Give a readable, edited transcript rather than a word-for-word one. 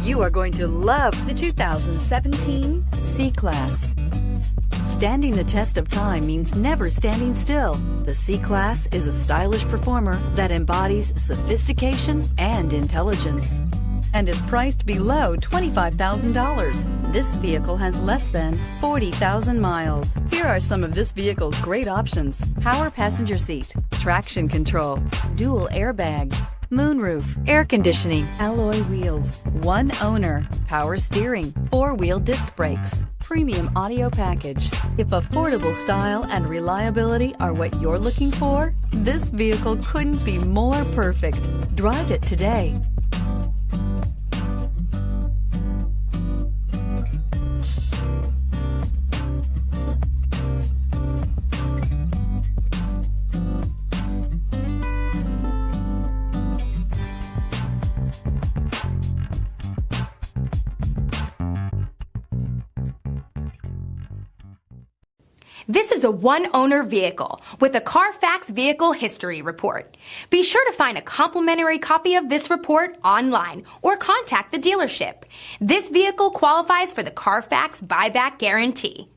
You are going to love the 2017 C-Class. Standing the test of time means never standing still. The C-Class is a stylish performer that embodies sophistication and intelligence and is priced below $25,000. This vehicle has less than 40,000 miles. Here are some of this vehicle's great options: power passenger seat, traction control, dual airbags, moonroof, air conditioning, alloy wheels, one owner, power steering, four-wheel disc brakes, premium audio package. If affordable style and reliability are what you're looking for, this vehicle couldn't be more perfect. Drive it today. This is a one-owner vehicle with a CARFAX Vehicle History Report. Be sure to find a complimentary copy of this report online or contact the dealership. This vehicle qualifies for the CARFAX Buyback Guarantee.